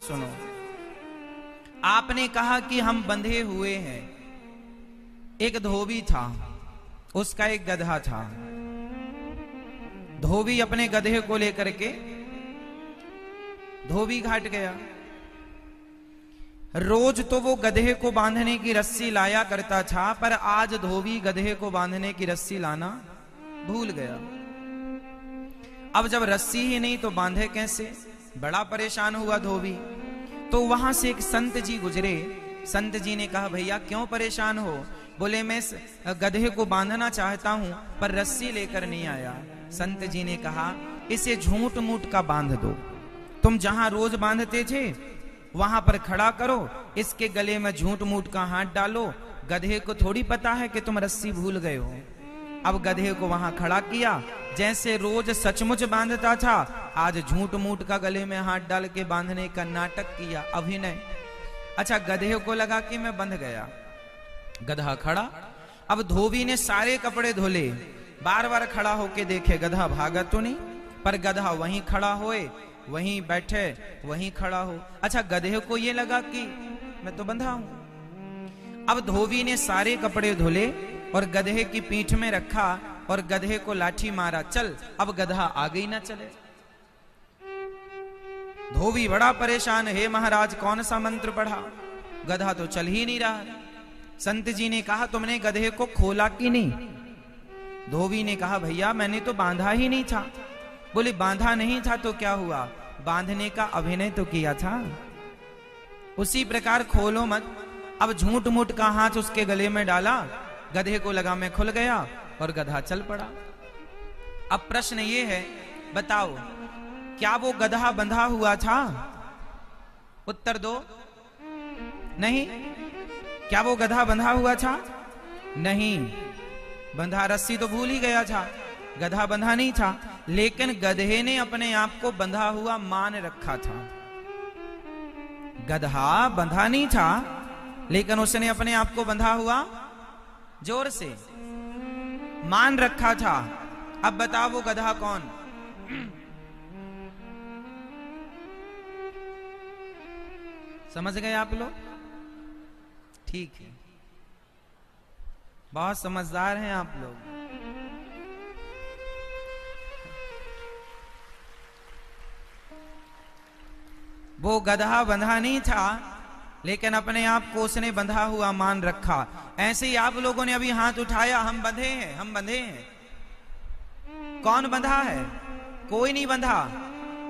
सुनो, आपने कहा कि हम बंधे हुए हैं। एक धोबी था, उसका एक गधा था। धोबी अपने गधे को लेकर के धोबी घाट गया। रोज तो वो गधे को बांधने की रस्सी लाया करता था, पर आज धोबी गधे को बांधने की रस्सी लाना भूल गया। अब जब रस्सी ही नहीं तो बांधे कैसे? बड़ा परेशान हुआ धोबी। तो वहां से एक संत जी गुजरे। संत जी ने कहा, भैया क्यों परेशान हो? बोले, मैं गधे को बांधना चाहता हूं पर रस्सी लेकर नहीं आया। संत जी ने कहा, इसे झूठ मूठ का बांध दो। तुम जहां रोज बांधते थे वहां पर खड़ा करो, इसके गले में झूठ मूठ का हाथ डालो। गधे को थोड़ी पता है कि तुम रस्सी भूल गए हो। अब गधे को वहां खड़ा किया, जैसे रोज सचमुच बांधता था, आज झूठ मूठ का गले में हाथ डाल के बांधने का नाटक किया, अभिनय। अच्छा, गधे को लगा कि मैं बंध गया। गधा खड़ा। अब धोबी ने सारे कपड़े धोले, बार बार खड़ा होके देखे गधा भागा तो नहीं, पर गधा वहीं खड़ा होए, वहीं बैठे, वहीं खड़ा हो। अच्छा, गधे को ये लगा कि मैं तो बंधा हूं। अब धोबी ने सारे कपड़े धोले और गधे की पीठ में रखा और गधे को लाठी मारा, चल। अब गधा आगे ही ना चले। धोबी बड़ा परेशान, हे महाराज कौन सा मंत्र पढ़ा? गधा तो चल ही नहीं रहा। संत जी ने कहा, तुमने गधे को खोला कि नहीं? धोबी ने कहा, भैया मैंने तो बांधा ही नहीं था। बोले, बांधा नहीं था तो क्या हुआ? बांधने का अभिनय तो किया था। उसी प्रकार खोलो मत। अब झूठ मूठ का हाथ उसके गले में डाला, गधे को लगा मैं खुल गया और गधा चल पड़ा। अब प्रश्न ये है, बताओ क्या वो गधा बंधा हुआ था? उत्तर दो। नहीं। क्या वो गधा बंधा हुआ था? नहीं। बंधा रस्सी तो भूल ही गया था, गधा बंधा नहीं था। लेकिन गधे ने अपने आप को बंधा हुआ मान रखा था। गधा बंधा नहीं था, लेकिन उसने अपने आप को बंधा हुआ जोर से मान रखा था। अब बताओ वो गधा कौन? समझ गए आप लोग? ठीक है, बहुत समझदार हैं आप लोग। वो गधा बंधा नहीं था, लेकिन अपने आप को उसने बंधा हुआ मान रखा। ऐसे ही आप लोगों ने अभी हाथ उठाया, हम बंधे हैं, हम बंधे हैं। कौन बंधा है? कोई नहीं बंधा,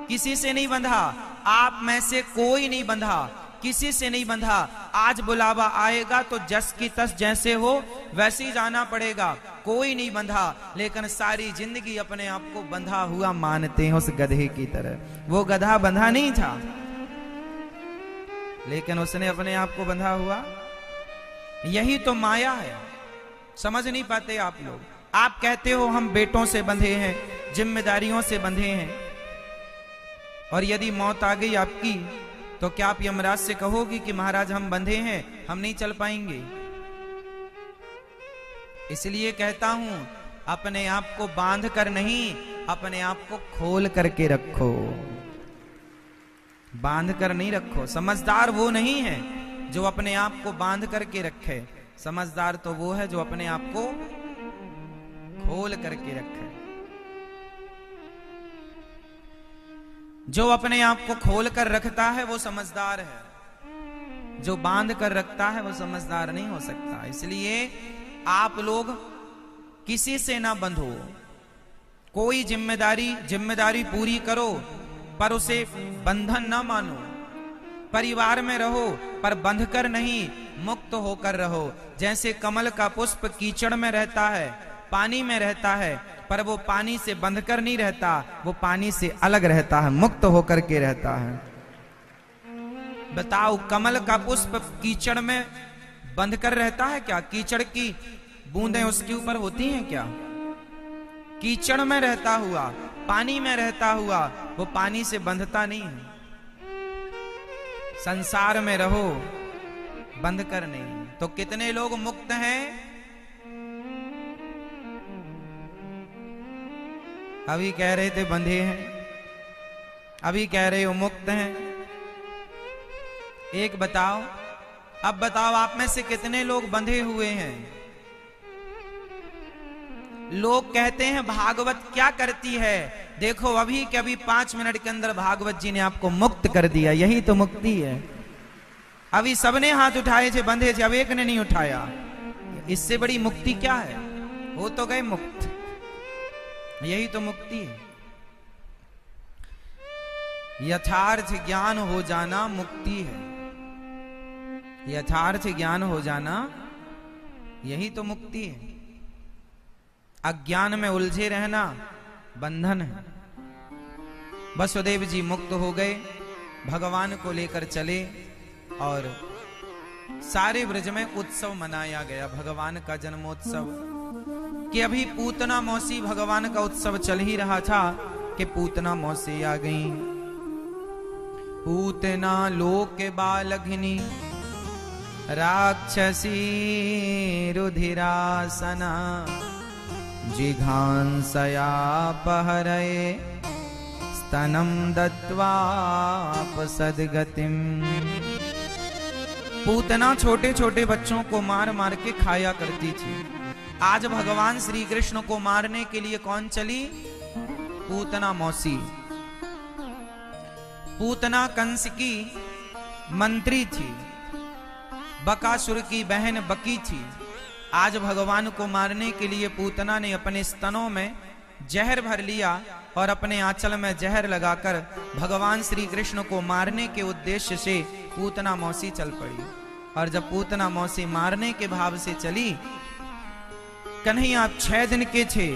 किसी से नहीं बंधा। आप में से कोई नहीं बंधा, किसी से नहीं बंधा। आज बुलावा आएगा तो जस की तस जैसे हो वैसे ही जाना पड़ेगा। कोई नहीं बंधा, लेकिन सारी जिंदगी अपने आप को बंधा हुआ मानते हैं उस गधे की तरह। वो गधा बंधा नहीं था, लेकिन उसने अपने आप को बंधा हुआ। यही तो माया है, समझ नहीं पाते आप लोग। आप कहते हो हम बेटों से बंधे हैं, जिम्मेदारियों से बंधे हैं, और यदि मौत आ गई आपकी तो क्या आप यमराज से कहोगे कि महाराज हम बंधे हैं, हम नहीं चल पाएंगे? इसलिए कहता हूं, अपने आप को बांध कर नहीं, अपने आप को खोल करके रखो, बांध कर नहीं रखो। समझदार वो नहीं है जो अपने आप को बांध करके रखे, समझदार तो वो है जो अपने आप को खोल करके रखे। जो अपने आप को खोल कर रखता है वो समझदार है, जो बांध कर रखता है वो समझदार नहीं हो सकता। इसलिए आप लोग किसी से ना बंधो, कोई जिम्मेदारी पूरी करो, पर उसे बंधन ना मानो। परिवार में रहो पर बंध कर नहीं, मुक्त होकर रहो। जैसे कमल का पुष्प कीचड़ में रहता है, पानी में रहता है, पर वो पानी से बंध कर नहीं रहता, वो पानी से अलग रहता है, मुक्त होकर के रहता है। बताओ, कमल का पुष्प कीचड़ में बंध कर रहता है क्या? कीचड़ की बूंदें उसके ऊपर होती हैं क्या? कीचड़ में रहता हुआ, पानी में रहता हुआ, वो पानी से बंधता नहीं है। संसार में रहो, बंध कर नहीं। तो कितने लोग मुक्त हैं? अभी कह रहे थे बंधे हैं, अभी कह रहे हो मुक्त हैं। एक बताओ, अब बताओ आप में से कितने लोग बंधे हुए हैं? लोग कहते हैं भागवत क्या करती है, देखो अभी के अभी 5 मिनट के अंदर भागवत जी ने आपको मुक्त कर दिया, यही तो मुक्ति है। अभी सबने हाथ उठाए थे, बंधे थे, अब एक ने नहीं उठाया। इससे बड़ी मुक्ति क्या है? हो तो गए मुक्त, यही तो मुक्ति है। यथार्थ ज्ञान हो जाना मुक्ति है, यथार्थ ज्ञान हो जाना यही तो मुक्ति है। अज्ञान में उलझे रहना बंधन है। वसुदेव जी मुक्त हो गए, भगवान को लेकर चले और सारे ब्रज में उत्सव मनाया गया, भगवान का जन्मोत्सव। कि अभी पूतना मौसी भगवान का उत्सव चल ही रहा था कि पूतना मौसी आ गई। पूतना लोक बालघिनी राक्षसी रुधिरासना जिघांसया पहरये स्तनम दत्वापसद्गतिम। पूतना छोटे छोटे बच्चों को मार मार के खाया करती थी। आज भगवान श्री कृष्ण को मारने के लिए कौन चली? पूतना मौसी। पूतना कंस की मंत्री थी, बकासुर की बहन बकी थी। आज भगवान को मारने के लिए पूतना ने अपने स्तनों में जहर भर लिया और अपने आंचल में जहर लगाकर भगवान श्री कृष्ण को मारने के उद्देश्य से पूतना मौसी चल पड़ी। और जब पूतना मौसी मारने के भाव से चली, कन्हैया 6 दिन के थे,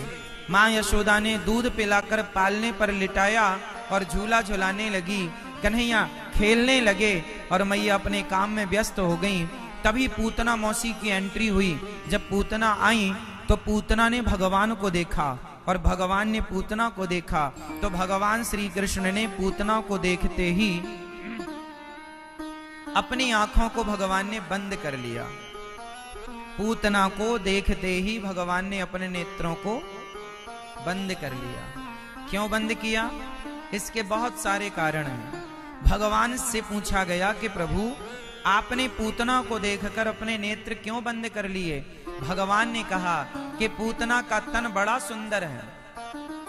मां यशोदा ने दूध पिलाकर पालने पर लिटाया और झूला झुलाने लगी। कन्हैया खेलने लगे और मैया अपने काम में व्यस्त हो गई। तभी पूतना मौसी की एंट्री हुई। जब पूतना आई तो पूतना ने भगवान को देखा और भगवान ने पूतना को देखा, तो भगवान श्री कृष्ण ने पूतना को देखते ही अपनी आंखों को भगवान ने बंद कर लिया। पूतना को देखते ही भगवान ने अपने नेत्रों को बंद कर लिया। क्यों बंद किया? इसके बहुत सारे कारण हैं। भगवान से पूछा गया कि प्रभु आपने पूतना को देखकर अपने नेत्र क्यों बंद कर लिए? भगवान ने कहा कि पूतना का तन बड़ा सुंदर है,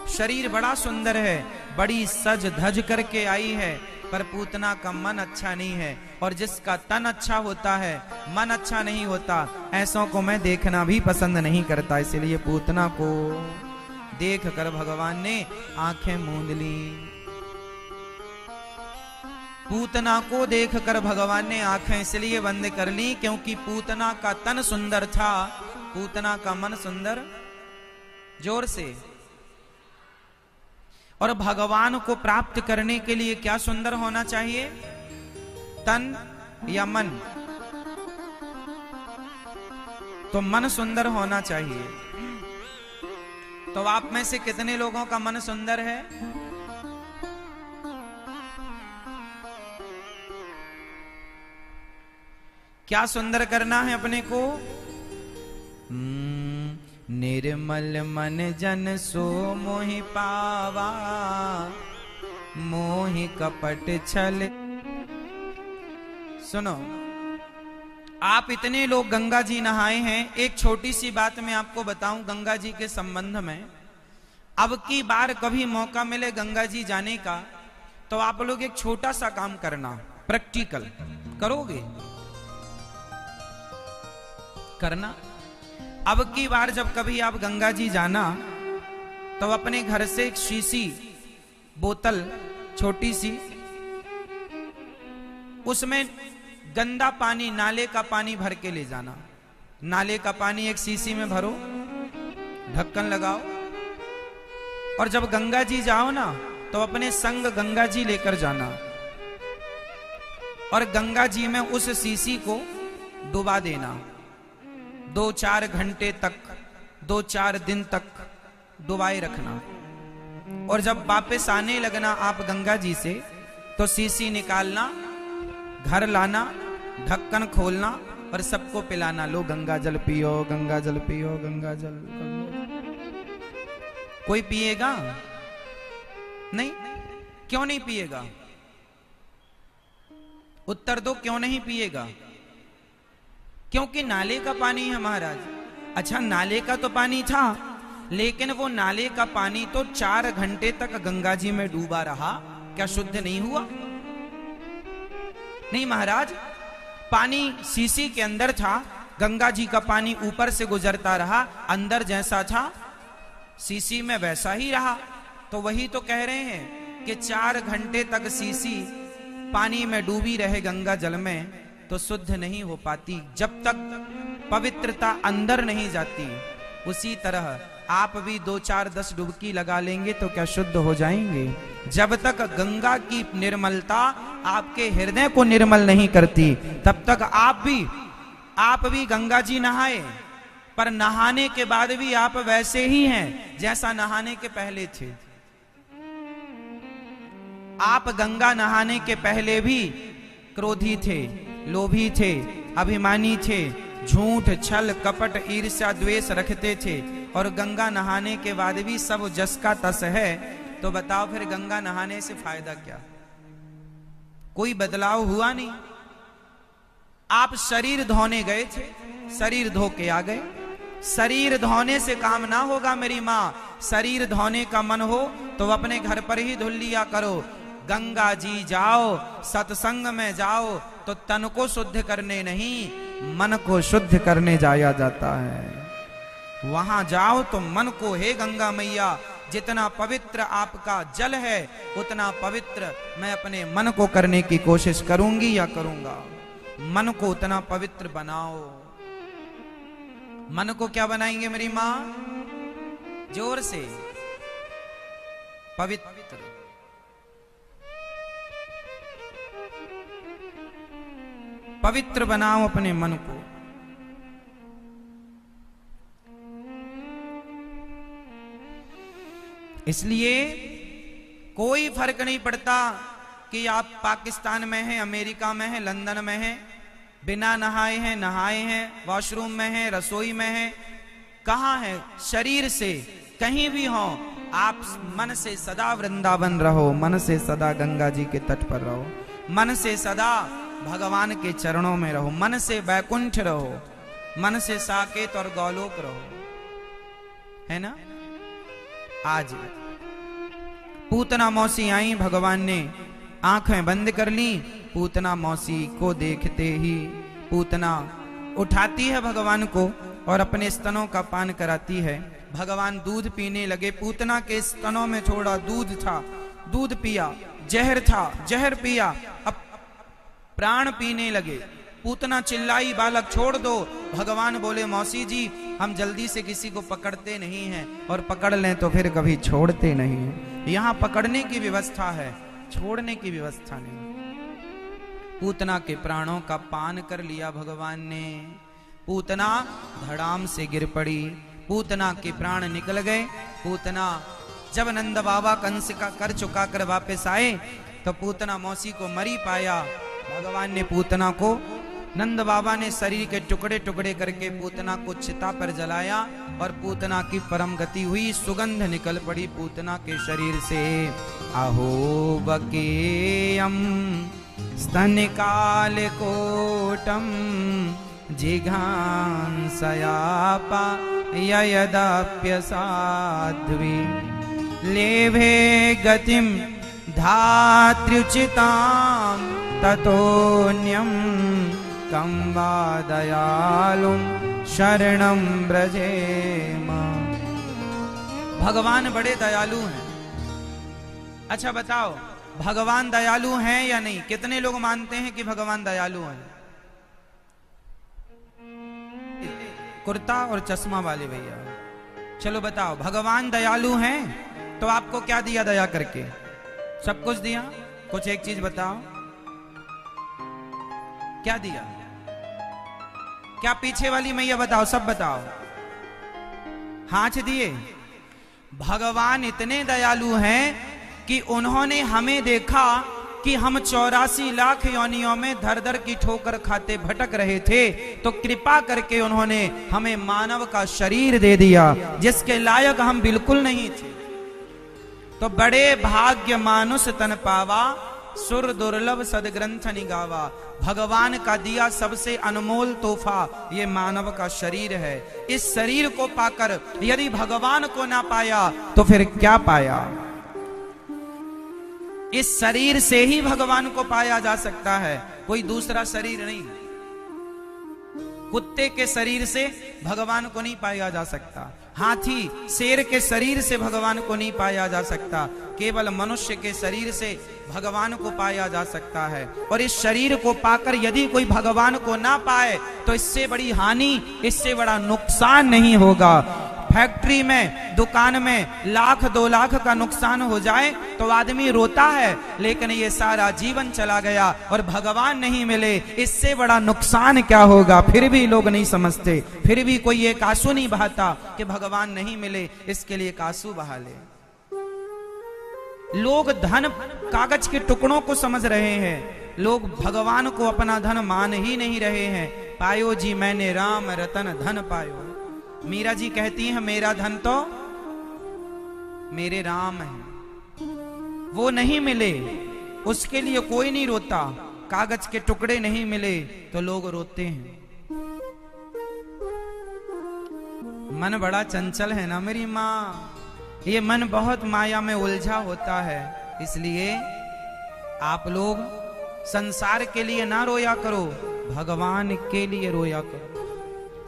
शरीर बड़ा सुंदर है, बड़ी सज धज करके आई है, पर पूतना का मन अच्छा नहीं है। और जिसका तन अच्छा होता है, मन अच्छा नहीं होता, ऐसों को मैं देखना भी पसंद नहीं करता। इसलिए पूतना को देखकर भगवान ने आंखें मूंद ली। पूतना को देखकर भगवान ने आंखें इसलिए बंद कर ली क्योंकि पूतना का तन सुंदर था, पूतना का मन सुंदर। जोर से। और भगवान को प्राप्त करने के लिए क्या सुंदर होना चाहिए? तन या मन? तो मन सुंदर होना चाहिए। तो आप में से कितने लोगों का मन सुंदर है? क्या सुंदर करना है अपने को? निर्मल मन जन सो मोहि पावा, मोहि कपट छल। सुनो, आप इतने लोग गंगा जी नहाए हैं। एक छोटी सी बात मैं आपको बताऊं गंगा जी के संबंध में। अब की बार कभी मौका मिले गंगा जी जाने का, तो आप लोग एक छोटा सा काम करना, प्रैक्टिकल करोगे? करना। अब की बार जब कभी आप गंगा जी जाना, तो अपने घर से एक शीशी बोतल छोटी सी, उसमें गंदा पानी, नाले का पानी भर के ले जाना। नाले का पानी एक शीशी में भरो, ढक्कन लगाओ, और जब गंगा जी जाओ ना, तो अपने संग गंगा जी लेकर जाना। और गंगा जी में उस शीशी को डुबा देना। 2-4 घंटे तक, 2-4 दिन तक डुबाए रखना। और जब वापस आने लगना आप गंगा जी से, तो शीशी निकालना, घर लाना, ढक्कन खोलना और सबको पिलाना। लो गंगा जल पियो, गंगा जल पियो, गंगा जल। कोई पिएगा? नहीं। क्यों नहीं पिएगा? उत्तर दो, क्यों नहीं पिएगा? क्योंकि नाले का पानी है महाराज। अच्छा, नाले का तो पानी था, लेकिन वो नाले का पानी तो 4 घंटे तक गंगा जी में डूबा रहा, क्या शुद्ध नहीं हुआ? नहीं महाराज, पानी सीसी के अंदर था, गंगा जी का पानी ऊपर से गुजरता रहा, अंदर जैसा था सीसी में वैसा ही रहा। तो वही तो कह रहे हैं कि 4 घंटे तक सीसी पानी में डूबी रहे गंगा जल में तो शुद्ध नहीं हो पाती, जब तक पवित्रता अंदर नहीं जाती। उसी तरह आप भी 2-4-10 डुबकी लगा लेंगे तो क्या शुद्ध हो जाएंगे? जब तक गंगा की निर्मलता आपके हृदय को निर्मल नहीं करती, तब तक आप भी गंगा जी नहाए, पर नहाने के बाद भी आप वैसे ही हैं जैसा नहाने के पहले थे। आप गंगा नहाने के पहले भी क्रोधी थे, लोभी थे, अभिमानी थे, झूठ, छल, कपट, ईर्ष्या, द्वेष रखते थे, और गंगा नहाने के बाद भी सब जस का तस है। तो बताओ फिर गंगा नहाने से फायदा क्या? कोई बदलाव हुआ नहीं। आप शरीर धोने गए थे, शरीर धो के आ गए। शरीर धोने से काम ना होगा मेरी माँ। शरीर धोने का मन हो तो अपने घर पर ही धुल लिया करो। गंगा जी जाओ, सत्संग में जाओ तो तन को शुद्ध करने नहीं, मन को शुद्ध करने जाया जाता है। वहां जाओ तो मन को, हे गंगा मैया, जितना पवित्र आपका जल है उतना पवित्र मैं अपने मन को करने की कोशिश करूंगी या करूंगा। मन को उतना पवित्र बनाओ। मन को क्या बनाएंगे मेरी मां? जोर से, पवित्र। पवित्र बनाओ अपने मन को। इसलिए कोई फर्क नहीं पड़ता कि आप पाकिस्तान में हैं, अमेरिका में हैं, लंदन में हैं, बिना नहाए हैं, नहाए हैं, वॉशरूम में हैं, रसोई में हैं, कहां हैं, शरीर से कहीं भी हो, आप मन से सदा वृंदावन रहो, मन से सदा गंगा जी के तट पर रहो, मन से सदा भगवान के चरणों में रहो, मन से वैकुंठ रहो, मन से साकेत और गौलोक रहो, है ना। आज पूतना मौसी आई, भगवान ने आंखें बंद कर ली। पूतना मौसी को देखते ही पूतना उठाती है भगवान को और अपने स्तनों का पान कराती है। भगवान दूध पीने लगे, पूतना के स्तनों में थोड़ा दूध था, दूध पिया, जहर था, जहर पिया, अब प्राण पीने लगे। पूतना चिल्लाई, बालक छोड़ दो। भगवान बोले, मौसी जी हम जल्दी से किसी को पकड़ते नहीं हैं, और पकड़ लें तो फिर कभी छोड़ते नहीं हैं। यहाँ पकड़ने की व्यवस्था है, छोड़ने की व्यवस्था नहीं। पूतना के प्राणों का पान कर लिया भगवान ने। पूतना धड़ाम से गिर पड़ी, पूतना के प्राण निकल गए। पूतना जब नंद बाबा कंस का कर चुका कर वापस आए तो पूतना मौसी को मरी पाया। भगवान ने पूतना को, नंद बाबा ने शरीर के टुकड़े टुकड़े करके पूतना को चिता पर जलाया और पूतना की परम गति हुई। सुगंध निकल पड़ी पूतना के शरीर से। अहो बकेयम स्तनिकाल कोटम जिघांसयापा ययदाप्य साध्वी लेभे गतिम धात्र्युचितां ततोऽन्यं कं वा दयालुं शरणं व्रजेम। भगवान बड़े दयालु हैं। अच्छा बताओ, भगवान दयालु हैं या नहीं? कितने लोग मानते हैं कि भगवान दयालु हैं? कुर्ता और चश्मा वाले भैया, चलो बताओ, भगवान दयालु हैं तो आपको क्या दिया दया करके? सब कुछ दिया। कुछ एक चीज बताओ, क्या दिया? क्या पीछे वाली मैया बताओ, सब बताओ। हाथ दिए। भगवान इतने दयालु हैं कि उन्होंने हमें देखा कि हम 84 लाख योनियों में धर धर की ठोकर खाते भटक रहे थे, तो कृपा करके उन्होंने हमें मानव का शरीर दे दिया जिसके लायक हम बिल्कुल नहीं थे। तो बड़े भाग्य मानुष तन पावा, सुर दुर्लभ सदग्रंथ निगावा। भगवान का दिया सबसे अनमोल तोहफा ये मानव का शरीर है। इस शरीर को पाकर यदि भगवान को ना पाया तो फिर क्या पाया? इस शरीर से ही भगवान को पाया जा सकता है, कोई दूसरा शरीर नहीं। कुत्ते के शरीर से भगवान को नहीं पाया जा सकता, हाथी शेर के शरीर से भगवान को नहीं पाया जा सकता, केवल मनुष्य के शरीर से भगवान को पाया जा सकता है। और इस शरीर को पाकर यदि कोई भगवान को ना पाए तो इससे बड़ी हानि, इससे बड़ा नुकसान नहीं होगा। फैक्ट्री में, दुकान में 1,00,000 2,00,000 का नुकसान हो जाए तो आदमी रोता है, लेकिन ये सारा जीवन चला गया और भगवान नहीं मिले, इससे बड़ा नुकसान क्या होगा? फिर भी लोग नहीं समझते, फिर भी कोई एक आंसू नहीं बहाता कि भगवान नहीं मिले, इसके लिए एक आंसू बहा ले। लोग धन, कागज के टुकड़ों को समझ रहे हैं, लोग भगवान को अपना धन मान ही नहीं रहे हैं। पायो जी मैंने राम रतन धन पायो। मीरा जी कहती हैं मेरा धन तो मेरे राम है, वो नहीं मिले उसके लिए कोई नहीं रोता। कागज के टुकड़े नहीं मिले तो लोग रोते हैं। मन बड़ा चंचल है ना मेरी माँ, ये मन बहुत माया में उलझा होता है। इसलिए आप लोग संसार के लिए ना रोया करो, भगवान के लिए रोया करो।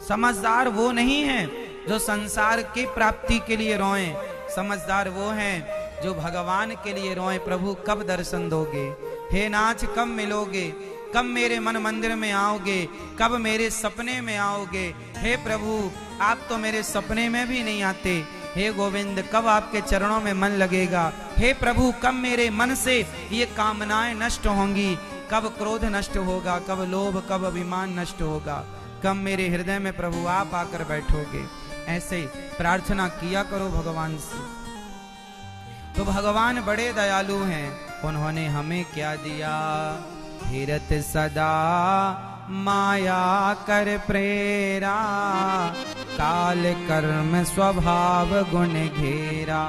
समझदार वो नहीं है जो संसार की प्राप्ति के लिए रोएं, समझदार वो हैं जो भगवान के लिए रोएं। प्रभु कब दर्शन दोगे? हे नाथ कब मिलोगे? कब मेरे मन मंदिर में आओगे? कब मेरे सपने में आओगे? हे प्रभु आप तो मेरे सपने में भी नहीं आते। हे गोविंद कब आपके चरणों में मन लगेगा? हे प्रभु कब मेरे मन से ये कामनाएं नष्ट होंगी? कब क्रोध नष्ट होगा? कब लोभ, कब अभिमान नष्ट होगा? कब मेरे हृदय में प्रभु आप आकर बैठोगे? ऐसे प्रार्थना किया करो भगवान से। तो भगवान बड़े दयालु हैं, उन्होंने हमें क्या दिया? फिरत सदा माया कर प्रेरा, काल कर्म स्वभाव गुण घेरा।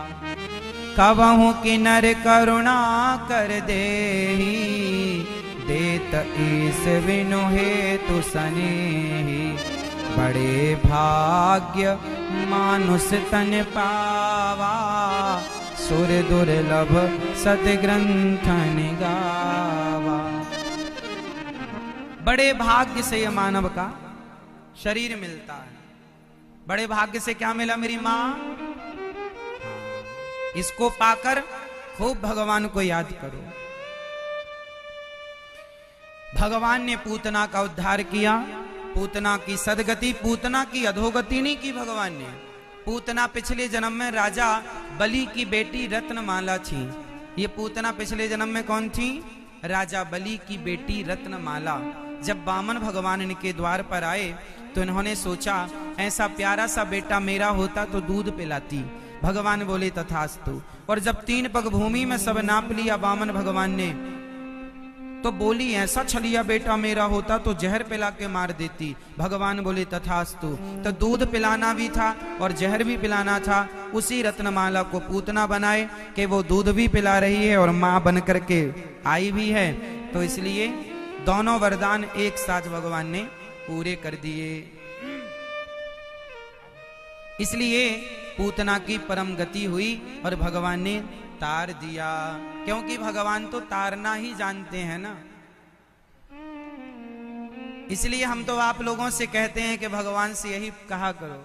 कबहु किन्नर करुणा कर देहि, देत ईस विनु हेतु सनेहि। बड़े भाग्य मानुष तन पावा, सुर दुर्लभ सदग्रंथ निगावा। बड़े भाग्य से ये मानव का शरीर मिलता है। बड़े भाग्य से क्या मिला मेरी माँ? इसको पाकर खूब भगवान को याद करो। भगवान ने पूतना का उद्धार किया, पूतना की सदगति, पूतना की अधोगति नहीं की भगवान ने। पूतना पिछले जन्म में राजा बलि की बेटी रत्नमाला थी। ये पूतना पिछले जन्म में कौन थी? राजा बलि की बेटी रत्नमाला। जब वामन भगवान इनके द्वार पर आए तो इन्होंने सोचा ऐसा प्यारा सा बेटा मेरा होता तो दूध पिलाती। भगवान बोले तथास्तु। और जब 3 पग भूमि में सब नाप लिया वामन भगवान ने, तो बोली ऐसा छलिया बेटा मेरा होता तो जहर पिला के मार देती। भगवान बोले तथास्तु। तो दूध पिलाना भी था और जहर भी पिलाना था। उसी रत्नमाला को पूतना बनाए कि वो दूध भी पिला रही है और माँ बन करके आई भी है। तो इसलिए दोनों वरदान एक साथ भगवान ने पूरे कर दिए। इसलिए पूतना की परम गति हुई और भगवान ने तार दिया, क्योंकि भगवान तो तारना ही जानते हैं ना। इसलिए हम तो आप लोगों से कहते हैं कि भगवान से यही कहा करो,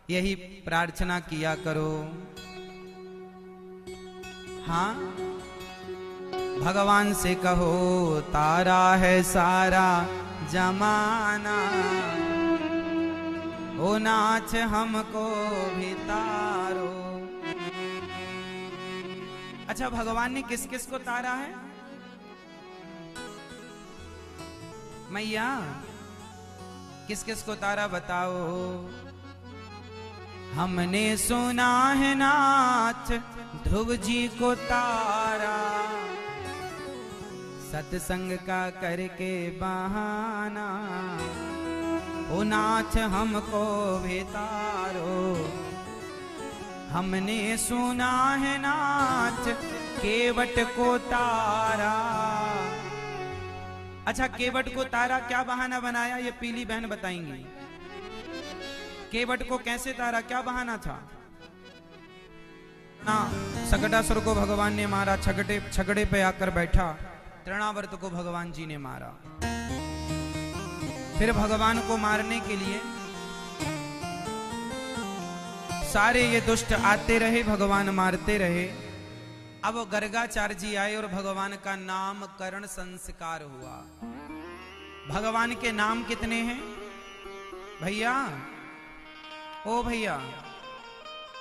यही प्रार्थना किया करो। हाँ, भगवान से कहो तारा है सारा जमाना, ओ नाथ हमको भी तारो। अच्छा, भगवान ने किस किस को तारा है? मैया किस किस को तारा बताओ। हमने सुना है नाथ ध्रुव जी को तारा, सत्संग का करके बहाना, ओ नाथ हमको भी तारो। हमने सुना है नाथ केवट को तारा। अच्छा, केवट को तारा क्या बहाना बनाया, ये पीली बहन बताएंगी। केवट को कैसे तारा, क्या बहाना था ना? सकटासुर को भगवान ने मारा, छगड़े पे आकर बैठा, तृणावर्त को भगवान जी ने मारा। फिर भगवान को मारने के लिए सारे ये दुष्ट आते रहे, भगवान मारते रहे। अब गर्गाचार्य जी आए और भगवान का नामकरण संस्कार हुआ। भगवान के नाम कितने हैं भैया? ओ भैया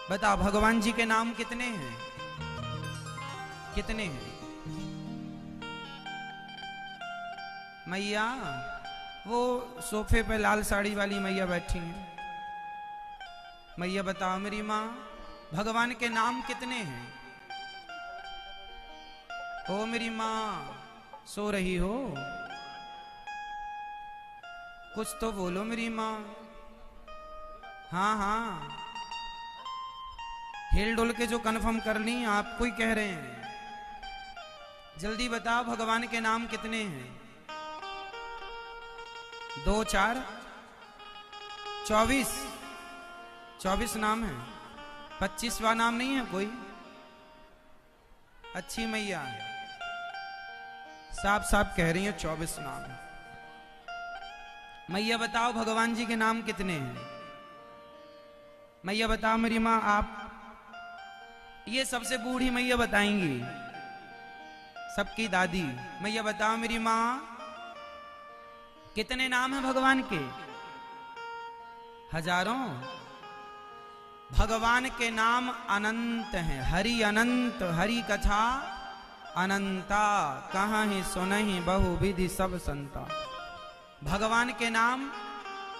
बताओ, भगवान जी के नाम कितने हैं? कितने हैं मैया? वो सोफे पे लाल साड़ी वाली मैया बैठी हैं। मैया बताओ मेरी माँ, भगवान के नाम कितने हैं? ओ मेरी माँ, सो रही हो? कुछ तो बोलो मेरी माँ। हाँ हाँ, हिल डुल के जो कन्फर्म कर ली, आपको ही कह रहे हैं। जल्दी बताओ, भगवान के नाम कितने हैं? 2 4 24 24 नाम है। 25वां नाम नहीं है कोई? अच्छी मैया साफ साफ कह रही है 24 नाम है। मैया बताओ, भगवान जी के नाम कितने हैं? मैया बताओ मेरी माँ, आप ये सबसे बूढ़ी मैया बताएंगी, सबकी दादी। मैया बताओ मेरी माँ, कितने नाम हैं भगवान के? हजारों। भगवान के नाम अनंत हैं। हरि अनंत, हरि कथा अनंता, कहाँ ही सुनहि बहु विधि सब संता। भगवान के नाम,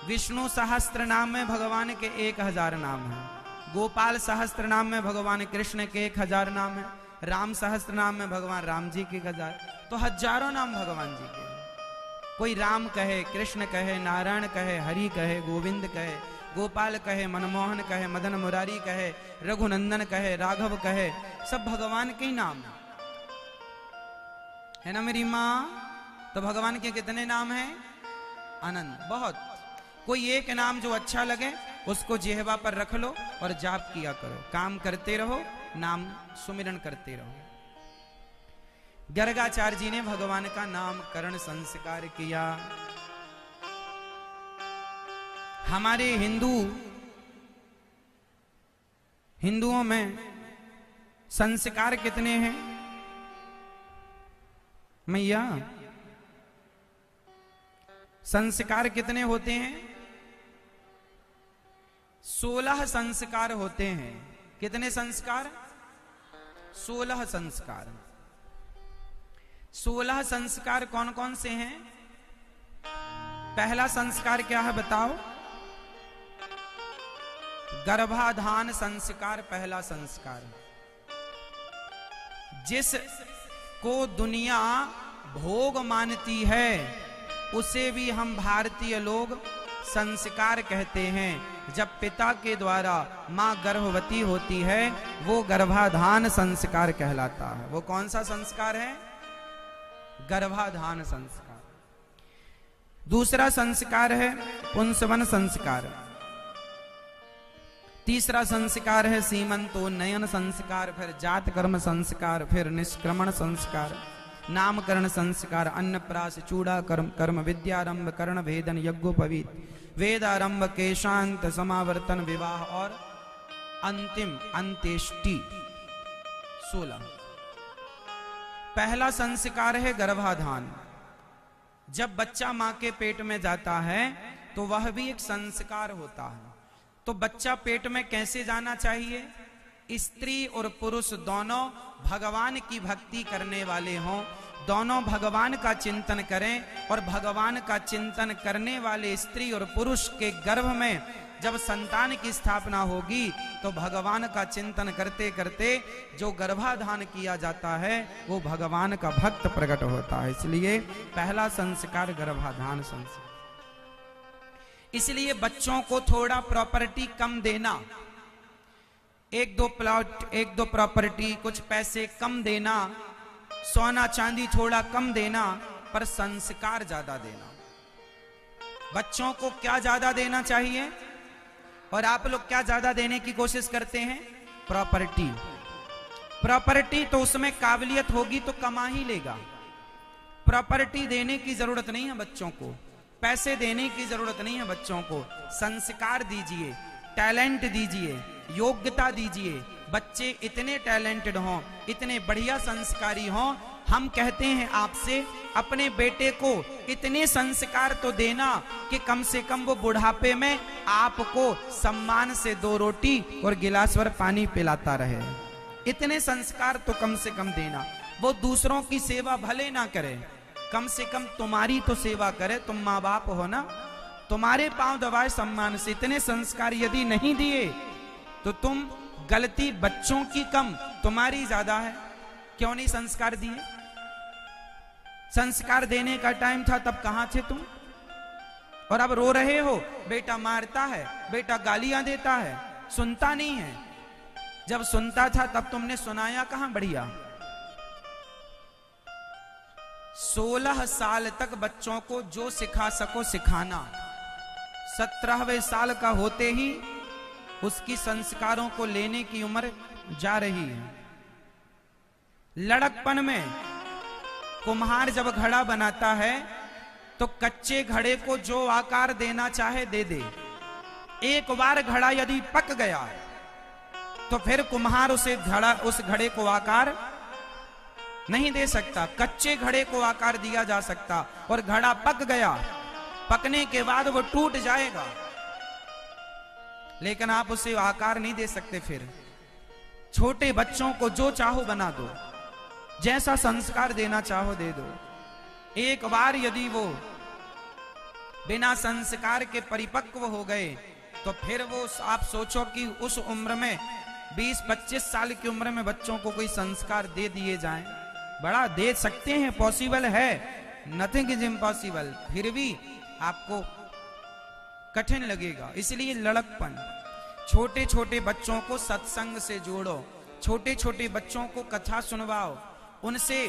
विष्णु सहस्त्र नाम में भगवान के 1000 नाम हैं। गोपाल सहस्त्र नाम में भगवान कृष्ण के 1000 नाम है। राम सहस्त्र नाम में भगवान राम जी के 1000। तो हजारों नाम भगवान जी के। कोई राम कहे, कृष्ण कहे, नारायण कहे, हरि कहे, गोविंद कहे, गोपाल कहे, मनमोहन कहे, मदन मुरारी कहे, रघुनंदन कहे, राघव कहे, सब भगवान के ही नाम है ना मेरी माँ? तो भगवान के कितने नाम हैं? अनंत, बहुत। कोई एक नाम जो अच्छा लगे उसको जिह्वा पर रख लो और जाप किया करो, काम करते रहो, नाम सुमिरन करते रहो। गर्गाचार्य जी ने भगवान का नामकरण संस्कार किया। हमारे हिंदुओं में संस्कार कितने हैं मैया? संस्कार कितने होते हैं? 16 संस्कार होते हैं। कितने संस्कार? 16 संस्कार। 16 संस्कार कौन कौन से हैं? पहला संस्कार क्या है बताओ? गर्भाधान संस्कार पहला संस्कार। जिस को दुनिया भोग मानती है उसे भी हम भारतीय लोग संस्कार कहते हैं। जब पिता के द्वारा मां गर्भवती होती है वो गर्भाधान संस्कार कहलाता है। वो कौन सा संस्कार है? गर्भाधान संस्कार। दूसरा संस्कार है पुंसवन संस्कार। तीसरा संस्कार है सीमंतोन्नयन संस्कार, फिर जात कर्म संस्कार, फिर निष्क्रमण संस्कार, नामकरण संस्कार, अन्नप्राश, चूड़ा कर्म, कर्म विद्यारंभ, कर्ण भेदन, यज्ञोपवीत, वेदारंभ, केशांत, समावर्तन, विवाह और अंतिम अंत्येष्टि 16। पहला संस्कार है गर्भाधान। जब बच्चा मां के पेट में जाता है तो वह भी एक संस्कार होता है। तो बच्चा पेट में कैसे जाना चाहिए? स्त्री और पुरुष दोनों भगवान की भक्ति करने वाले हों, दोनों भगवान का चिंतन करें और भगवान का चिंतन करने वाले स्त्री और पुरुष के गर्भ में जब संतान की स्थापना होगी तो भगवान का चिंतन करते करते जो गर्भाधान किया जाता है वो भगवान का भक्त प्रकट होता है। इसलिए पहला संस्कार गर्भाधान संस्कार। इसलिए बच्चों को थोड़ा प्रॉपर्टी कम देना, एक दो प्लॉट, एक दो प्रॉपर्टी, कुछ पैसे कम देना, सोना चांदी थोड़ा कम देना, पर संस्कार ज्यादा देना। बच्चों को क्या ज्यादा देना चाहिए और आप लोग क्या ज्यादा देने की कोशिश करते हैं? प्रॉपर्टी। प्रॉपर्टी तो उसमें काबिलियत होगी तो कमा ही लेगा। प्रॉपर्टी देने की जरूरत नहीं है बच्चों को, पैसे देने की जरूरत नहीं है बच्चों को। संस्कार दीजिए, टैलेंट दीजिए, योग्यता दीजिए। बच्चे इतने टैलेंटेड हों, इतने बढ़िया संस्कारी हों, हम कहते हैं आपसे अपने बेटे को इतने संस्कार तो देना कि कम से कम वो बुढ़ापे में आपको सम्मान से 2 रोटी और गिलास भर पानी पिलाता रहे। इतने संस्कार तो कम से कम देना। वो दूसरों की सेवा भले ना करे, कम से कम तुम्हारी तो सेवा करे। तुम माँ बाप हो ना, तुम्हारे पांव दबाए सम्मान से। इतने संस्कार यदि नहीं दिए तो तुम, गलती बच्चों की कम, तुम्हारी ज्यादा है। क्यों नहीं संस्कार दिए? संस्कार देने का टाइम था तब कहां थे तुम? और अब रो रहे हो, बेटा मारता है, बेटा गालियां देता है, सुनता नहीं है। जब सुनता था तब तुमने सुनाया कहां बढ़िया? 16 साल तक बच्चों को जो सिखा सको सिखाना। 17वें साल का होते ही उसकी संस्कारों को लेने की उम्र जा रही है। लड़कपन में कुम्हार जब घड़ा बनाता है तो कच्चे घड़े को जो आकार देना चाहे दे दे। एक बार घड़ा यदि पक गया तो फिर कुम्हार उस घड़े को आकार नहीं दे सकता। कच्चे घड़े को आकार दिया जा सकता, और घड़ा पक गया, पकने के बाद वो टूट जाएगा, लेकिन आप उसे आकार नहीं दे सकते। फिर छोटे बच्चों को जो चाहो बना दो, जैसा संस्कार देना चाहो दे दो। एक बार यदि वो बिना संस्कार के परिपक्व हो गए तो फिर वो, आप सोचो कि उस उम्र में 20-25 साल की उम्र में बच्चों को कोई संस्कार दे दिए जाएं। बड़ा दे सकते हैं, पॉसिबल है, नथिंग इज इम्पॉसिबल, फिर भी आपको कठिन लगेगा। इसलिए लड़कपन, छोटे छोटे बच्चों को सत्संग से जोड़ो, छोटे छोटे बच्चों को कथा सुनवाओ, उनसे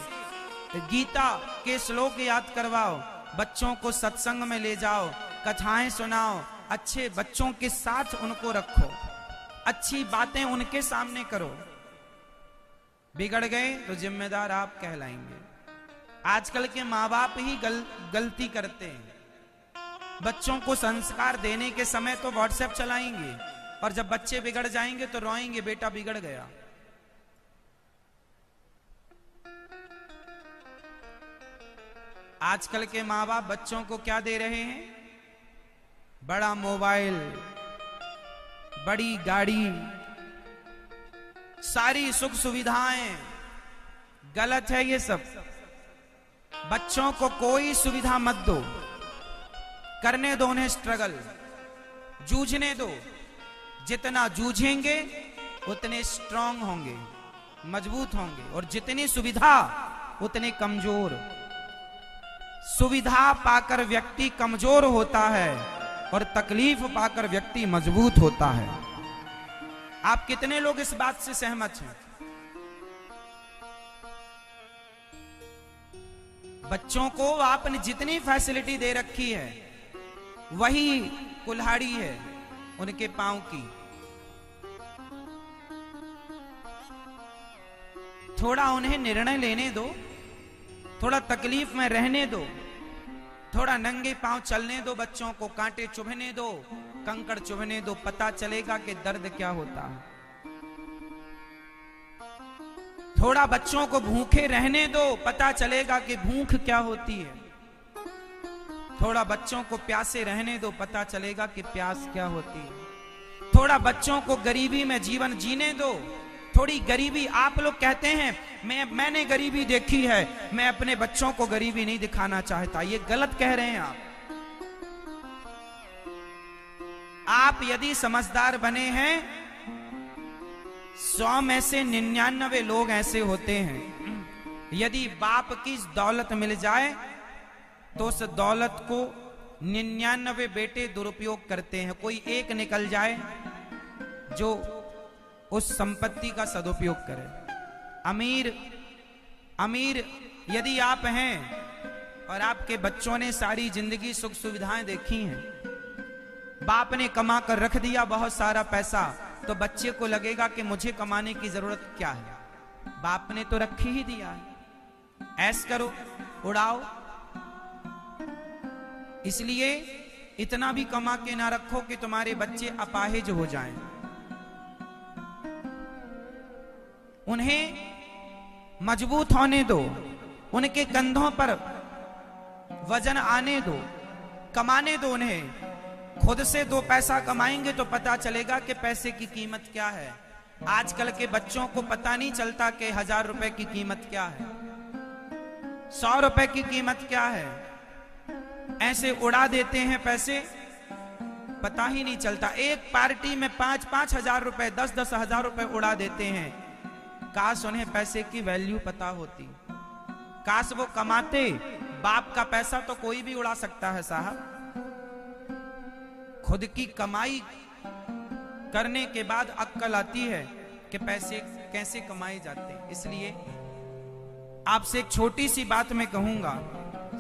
गीता के श्लोक याद करवाओ, बच्चों को सत्संग में ले जाओ, कथाएं सुनाओ, अच्छे बच्चों के साथ उनको रखो, अच्छी बातें उनके सामने करो। बिगड़ गए तो जिम्मेदार आप कहलाएंगे। आजकल के माँ बाप ही गलती करते हैं। बच्चों को संस्कार देने के समय तो व्हाट्सएप चलाएंगे, और जब बच्चे बिगड़ जाएंगे तो रोएंगे, बेटा बिगड़ गया। आजकल के माँ बाप बच्चों को क्या दे रहे हैं? बड़ा मोबाइल, बड़ी गाड़ी, सारी सुख सुविधाएं। गलत है ये सब। बच्चों को कोई सुविधा मत दो, करने दो उन्हें स्ट्रगल, जूझने दो। जितना जूझेंगे उतने स्ट्रांग होंगे, मजबूत होंगे, और जितनी सुविधा उतने कमजोर। सुविधा पाकर व्यक्ति कमजोर होता है और तकलीफ पाकर व्यक्ति मजबूत होता है। आप कितने लोग इस बात से सहमत हैं? बच्चों को आपने जितनी फैसिलिटी दे रखी है वही कुल्हाड़ी है उनके पांव की। थोड़ा उन्हें निर्णय लेने दो, थोड़ा तकलीफ में रहने दो, थोड़ा नंगे पांव चलने दो बच्चों को, कांटे चुभने दो, कंकड़ चुभने दो, पता चलेगा कि दर्द क्या होता है। थोड़ा बच्चों को भूखे रहने दो, पता चलेगा कि भूख क्या होती है। थोड़ा बच्चों को प्यासे रहने दो, पता चलेगा कि प्यास क्या होती है। थोड़ा बच्चों को गरीबी में जीवन जीने दो। थोड़ी गरीबी, आप लोग कहते हैं मैंने गरीबी देखी है, मैं अपने बच्चों को गरीबी नहीं दिखाना चाहता। ये गलत कह रहे हैं आप यदि समझदार बने हैं, 100 में से 99 लोग ऐसे होते हैं, यदि बाप की दौलत मिल जाए तो उस दौलत को 99 बेटे दुरुपयोग करते हैं। कोई एक निकल जाए जो उस संपत्ति का सदुपयोग करें। अमीर यदि आप हैं और आपके बच्चों ने सारी जिंदगी सुख सुविधाएं देखी हैं, बाप ने कमा कर रख दिया बहुत सारा पैसा, तो बच्चे को लगेगा कि मुझे कमाने की जरूरत क्या है, बाप ने तो रख ही दिया है, ऐश करो, उड़ाओ। इसलिए इतना भी कमा के ना रखो कि तुम्हारे बच्चे अपाहिज हो जाएं। उन्हें मजबूत होने दो, उनके कंधों पर वजन आने दो, कमाने दो उन्हें। खुद से 2 पैसा कमाएंगे तो पता चलेगा कि पैसे की कीमत क्या है। आजकल के बच्चों को पता नहीं चलता कि 1000 रुपए की कीमत क्या है, 100 रुपए की कीमत क्या है। ऐसे उड़ा देते हैं पैसे, पता ही नहीं चलता। एक पार्टी में 5-5 हजार रुपए, 10-10 हजार रुपए उड़ा देते हैं। काश उन्हें पैसे की वैल्यू पता होती, काश वो कमाते। बाप का पैसा तो कोई भी उड़ा सकता है साहब। खुद की कमाई करने के बाद अक्ल आती है कि पैसे कैसे कमाए जाते हैं। इसलिए आपसे एक छोटी सी बात मैं कहूंगा।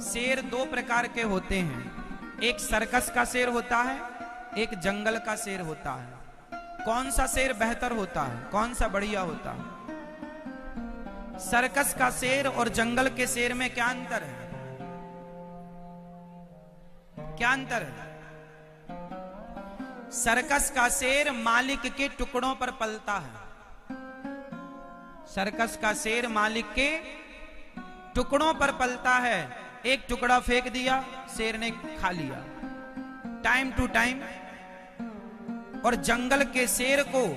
शेर 2 प्रकार के होते हैं, एक सर्कस का शेर होता है, एक जंगल का शेर होता है। कौन सा शेर बेहतर होता है, कौन सा बढ़िया होता है? सर्कस का शेर और जंगल के शेर में क्या अंतर है? क्या अंतर है? सर्कस का शेर मालिक के टुकड़ों पर पलता है। सर्कस का शेर मालिक के टुकड़ों पर पलता है। एक टुकड़ा फेंक दिया, शेर ने खा लिया टाइम टू टाइम। और जंगल के शेर को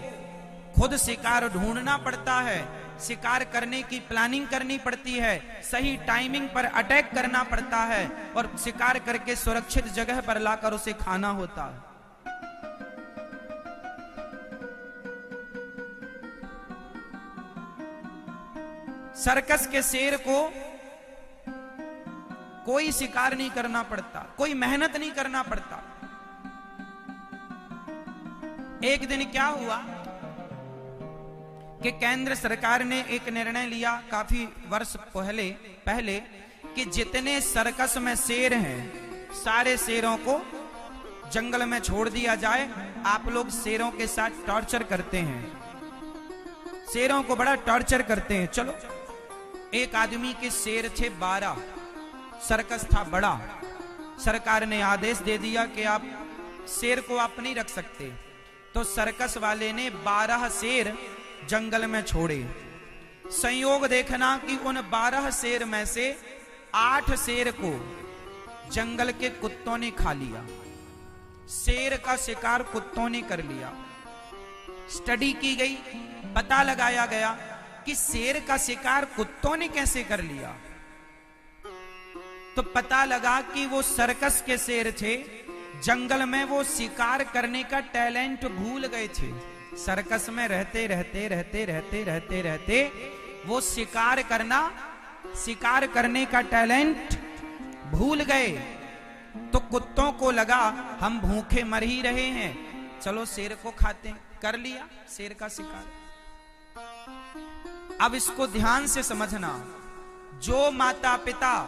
खुद शिकार ढूंढना पड़ता है, शिकार करने की प्लानिंग करनी पड़ती है, सही टाइमिंग पर अटैक करना पड़ता है और शिकार करके सुरक्षित जगह पर लाकर उसे खाना होता है। सर्कस के शेर को कोई शिकार नहीं करना पड़ता, कोई मेहनत नहीं करना पड़ता। एक दिन क्या हुआ कि केंद्र सरकार ने एक निर्णय लिया काफी वर्ष पहले कि जितने सर्कस में शेर हैं, सारे शेरों को जंगल में छोड़ दिया जाए। आप लोग शेरों के साथ टॉर्चर करते हैं, शेरों को बड़ा टॉर्चर करते हैं। चलो, एक आदमी के शेर थे 12, सर्कस था बड़ा। सरकार ने आदेश दे दिया कि आप शेर को आप नहीं रख सकते। तो सर्कस वाले ने 12 शेर जंगल में छोड़े। संयोग देखना कि उन 12 शेर में से 8 शेर को जंगल के कुत्तों ने खा लिया। शेर का शिकार कुत्तों ने कर लिया। स्टडी की गई, पता लगाया गया कि शेर का शिकार कुत्तों ने कैसे कर लिया। तो पता लगा कि वो सर्कस के शेर थे, जंगल में वो शिकार करने का टैलेंट भूल गए थे। सर्कस में रहते रहते वो शिकार करने का टैलेंट भूल गए। तो कुत्तों को लगा हम भूखे मर ही रहे हैं, चलो शेर को खाते हैं। कर लिया शेर का शिकार। अब इसको ध्यान से समझना, जो माता पिता